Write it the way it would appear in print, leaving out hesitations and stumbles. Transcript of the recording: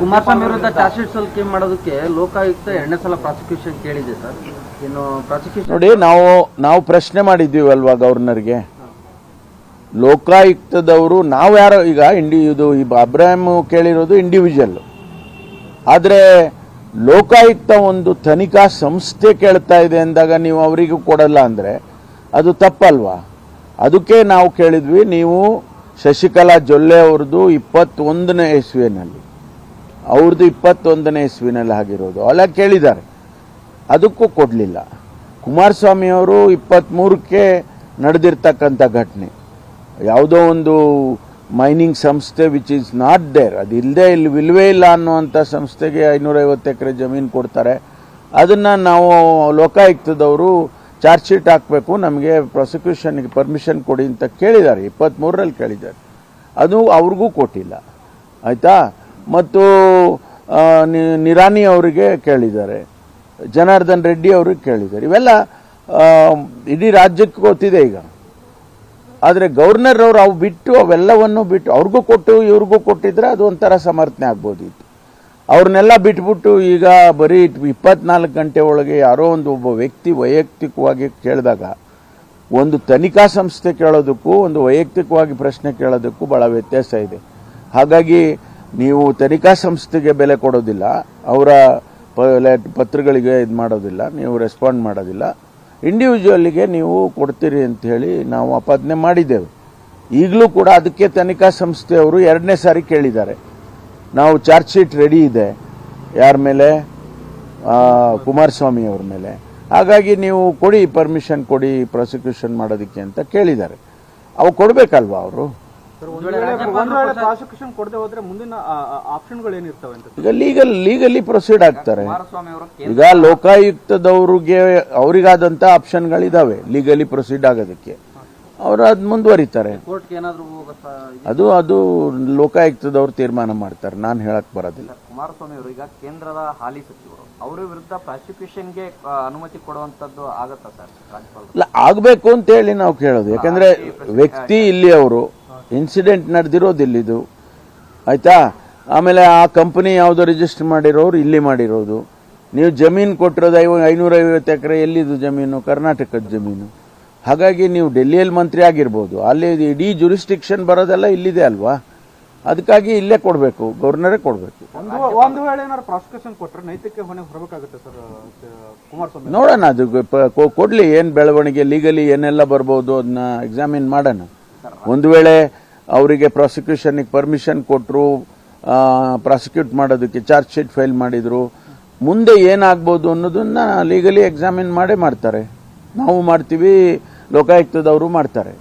ಕುಮಾರಸ್ವಾಮಿ ವಿರುದ್ಧ charge sheet ಸಲ್ಲಿಕೆ ಮಾಡೋದಕ್ಕೆ ಲೋಕಾಯುಕ್ತ 2ನೇ ಸಲ ಪ್ರಾಸಿಕ್ಯೂಷನ್ ಕೇಳಿದೆ ಸರ್. ಇನ್ನು ಪ್ರಾಸಿಕ್ಯೂಷನ್ ನೋಡಿ, ನಾವು ಪ್ರಶ್ನೆ ಮಾಡಿದ್ದೀವಿ ಅಲ್ವಾ ಗವರ್ನರ್ಗೆ. ಲೋಕಾಯುಕ್ತದವರು ನಾವು ಯಾರೋ ಈಗ ಇದು ಅಬ್ರಾಹಿಂ ಕೇಳಿರೋದು ಇಂಡಿವಿಜುವಲ್, ಆದರೆ ಲೋಕಾಯುಕ್ತ ಒಂದು ತನಿಖಾ ಸಂಸ್ಥೆ ಕೇಳ್ತಾ ಇದೆ ಅಂದಾಗ ನೀವು ಅವರಿಗೂ ಕೊಡಲ್ಲ ಅಂದರೆ ಅದು ತಪ್ಪಲ್ವಾ? ಅದಕ್ಕೆ ನಾವು ಕೇಳಿದ್ವಿ, ನೀವು ಶಶಿಕಲಾ ಜೊಲ್ಲೆ ಅವ್ರದ್ದು 21ನೇ ಇಸ್ವಿನಲ್ಲಿ, ಅವ್ರದ್ದು 21ನೇ ಇಸ್ವಿನಲ್ಲಿ ಆಗಿರೋದು ಅಲ್ಲ ಕೇಳಿದ್ದಾರೆ, ಅದಕ್ಕೂ ಕೊಡಲಿಲ್ಲ. ಕುಮಾರಸ್ವಾಮಿ ಅವರು 23ಕ್ಕೆ ನಡೆದಿರ್ತಕ್ಕಂಥ ಘಟನೆ, ಯಾವುದೋ ಒಂದು ಮೈನಿಂಗ್ ಸಂಸ್ಥೆ ವಿಚ್ ಈಸ್ ನಾಟ್ ದೇರ್, ಅದು ಇಲ್ವೇ ಇಲ್ಲ ಅನ್ನುವಂಥ ಸಂಸ್ಥೆಗೆ 550 ಎಕರೆ ಜಮೀನು ಕೊಡ್ತಾರೆ. ಅದನ್ನು ನಾವು ಲೋಕಾಯುಕ್ತದವರು ಚಾರ್ಜ್ ಶೀಟ್ ಹಾಕಬೇಕು, ನಮಗೆ ಪ್ರಾಸಿಕ್ಯೂಷನ್ಗೆ ಪರ್ಮಿಷನ್ ಕೊಡಿ ಅಂತ ಕೇಳಿದ್ದಾರೆ, 23ರಲ್ಲಿ ಕೇಳಿದ್ದಾರೆ. ಅದು ಅವ್ರಿಗೂ ಕೊಟ್ಟಿಲ್ಲ, ಆಯಿತಾ. ಮತ್ತು ನಿರಾನಿ ಅವರಿಗೆ ಕೇಳಿದ್ದಾರೆ, ಜನಾರ್ದನ್ ರೆಡ್ಡಿ ಅವ್ರಿಗೆ ಕೇಳಿದ್ದಾರೆ. ಇವೆಲ್ಲ ಇಡೀ ರಾಜ್ಯಕ್ಕೆ ಗೊತ್ತಿದೆ ಈಗ. ಆದರೆ ಗವರ್ನರ್ ಅವರು ಅವೆಲ್ಲವನ್ನು ಬಿಟ್ಟು ಅವ್ರಿಗೂ ಕೊಟ್ಟು ಇವ್ರಿಗೂ ಕೊಟ್ಟಿದ್ರೆ ಅದು ಒಂಥರ ಸಮರ್ಥನೆ ಆಗ್ಬೋದಿತ್ತು. ಅವ್ರನ್ನೆಲ್ಲ ಬಿಟ್ಬಿಟ್ಟು ಈಗ ಬರೀ 24 ಗಂಟೆ ಒಳಗೆ ಯಾರೋ ಒಬ್ಬ ವ್ಯಕ್ತಿ ವೈಯಕ್ತಿಕವಾಗಿ ಕೇಳಿದಾಗ, ಒಂದು ತನಿಖಾ ಸಂಸ್ಥೆ ಕೇಳೋದಕ್ಕೂ ಒಂದು ವೈಯಕ್ತಿಕವಾಗಿ ಪ್ರಶ್ನೆ ಕೇಳೋದಕ್ಕೂ ಭಾಳ ವ್ಯತ್ಯಾಸ ಇದೆ. ಹಾಗಾಗಿ ನೀವು ತನಿಖಾ ಸಂಸ್ಥೆಗೆ ಬೆಲೆ ಕೊಡೋದಿಲ್ಲ, ಅವರ ಪತ್ರಗಳಿಗೆ ಇದು ಮಾಡೋದಿಲ್ಲ, ನೀವು ರೆಸ್ಪಾಂಡ್ ಮಾಡೋದಿಲ್ಲ, ಇಂಡಿವಿಜುವಲ್ಗೆ ನೀವು ಕೊಡ್ತೀರಿ ಅಂತ ಹೇಳಿ ನಾವು ಆಪಾದನೆ ಮಾಡಿದ್ದೇವೆ. ಈಗಲೂ ಕೂಡ ಅದಕ್ಕೆ ತನಿಖಾ ಸಂಸ್ಥೆಯವರು 2ನೇ ಸಾರಿ ಕೇಳಿದ್ದಾರೆ. ನಾವು ಚಾರ್ಜ್ ಶೀಟ್ ರೆಡಿ ಇದೆ, ಯಾರ ಮೇಲೆ? ಕುಮಾರಸ್ವಾಮಿ ಅವ್ರ ಮೇಲೆ. ಹಾಗಾಗಿ ನೀವು ಕೊಡಿ, ಪರ್ಮಿಷನ್ ಕೊಡಿ ಪ್ರಾಸಿಕ್ಯೂಷನ್ ಮಾಡೋದಕ್ಕೆ ಅಂತ ಕೇಳಿದ್ದಾರೆ. ಅವು ಕೊಡಬೇಕಲ್ವಾ ಅವರು? ಪ್ರಾಸಿಕ್ಯೂಷನ್ ಕೊಡದೆ ಹೋದ್ರೆ ಮುಂದಿನ ಆಪ್ಷನ್ಗಳು ಏನಿರ್ತವೆ ಅಂತ ಈಗ ಲೀಗಲಿ ಪ್ರೊಸೀಡ್ ಆಗ್ತಾರೆ. ಈಗ ಲೋಕಾಯುಕ್ತದವ್ರಿಗೆ ಅವರಿಗಾದಂಥ ಆಪ್ಷನ್ಗಳಿದಾವೆ ಲೀಗಲಿ ಪ್ರೊಸೀಡ್ ಆಗೋದಕ್ಕೆ, ಅವರು ಅದು ಮುಂದುವರಿತಾರೆ. ಅದು ಲೋಕಾಯುಕ್ತದವ್ರು ತೀರ್ಮಾನ ಮಾಡ್ತಾರೆ, ನಾನು ಹೇಳಕ್ ಬರೋದಿಲ್ಲ. ಕುಮಾರಸ್ವಾಮಿ ಅವರು ಈಗ ಕೇಂದ್ರದ ಹಾಲಿ ಸಚಿವರು, ಅವರ ವಿರುದ್ಧ ಪ್ರಾಸಿಕ್ಯೂಷನ್ಗೆ ಅನುಮತಿ ಕೊಡುವಂತದ್ದು ಆಗತ್ತಾ ಸರ್ ರಾಜ್ಯಪಾಲ? ಇಲ್ಲ, ಆಗಬೇಕು ಅಂತ ಹೇಳಿ ನಾವು ಕೇಳೋದು. ಯಾಕಂದ್ರೆ ವ್ಯಕ್ತಿ ಇಲ್ಲಿ, ಅವರು ಇನ್ಸಿಡೆಂಟ್ ನಡೆದಿರೋದು ಇಲ್ಲಿದು, ಆಯ್ತಾ. ಆಮೇಲೆ ಆ ಕಂಪನಿ ಯಾವುದೋ ರಿಜಿಸ್ಟರ್ ಮಾಡಿರೋರು ಇಲ್ಲಿ ಮಾಡಿರೋದು. ನೀವು ಜಮೀನು ಕೊಟ್ಟಿರೋದು 550 ಎಕರೆ, ಎಲ್ಲಿದು ಜಮೀನು? ಕರ್ನಾಟಕದ ಜಮೀನು. ಹಾಗಾಗಿ ನೀವು ಡೆಲ್ಲಿಯಲ್ಲಿ ಮಂತ್ರಿ ಆಗಿರ್ಬೋದು, ಅಲ್ಲಿ ಇಡೀ ಜುರಿಸ್ಟಿಕ್ಷನ್ ಬರೋದೆಲ್ಲ ಇಲ್ಲಿದೆ ಅಲ್ವಾ. ಅದಕ್ಕಾಗಿ ಇಲ್ಲೇ ಕೊಡಬೇಕು, ಗವರ್ನರೇ ಕೊಡಬೇಕು. ಒಂದು ವೇಳೆ ಏನಾದ್ರು ಪ್ರಾಸಿಕ್ಯೂಷನ್ ಕೊಟ್ಟರೆ ನೈತಿಕ ಹೊಣೆ ಹೊರಬೇಕಾಗುತ್ತೆ ಸರ್ ಕುಮಾರಸ್ವಾಮಿ? ನೋಡೋಣ, ಅದು ಕೊಡ್ಲಿ, ಏನು ಬೆಳವಣಿಗೆ ಲೀಗಲಿ ಏನೆಲ್ಲ ಬರ್ಬೋದು ಅದನ್ನ ಎಕ್ಸಾಮಿನ್ ಮಾಡೋಣ. ಒಂದು ವೇಳೆ ಅವರಿಗೆ ಪ್ರಾಸಿಕ್ಯೂಷನ್ಗೆ ಪರ್ಮಿಷನ್ ಕೊಟ್ಟರು, ಪ್ರಾಸಿಕ್ಯೂಟ್ ಮಾಡೋದಕ್ಕೆ ಚಾರ್ಜ್ ಶೀಟ್ ಫೈಲ್ ಮಾಡಿದ್ರು, ಮುಂದೆ ಏನಾಗ್ಬೋದು ಅನ್ನೋದನ್ನ ಲೀಗಲಿ ಎಕ್ಸಾಮಿನ್ ಮಾಡೇ ಮಾಡ್ತಾರೆ. ನಾವು ಮಾಡ್ತೀವಿ, ಲೋಕಾಯುಕ್ತದವರು ಮಾಡ್ತಾರೆ.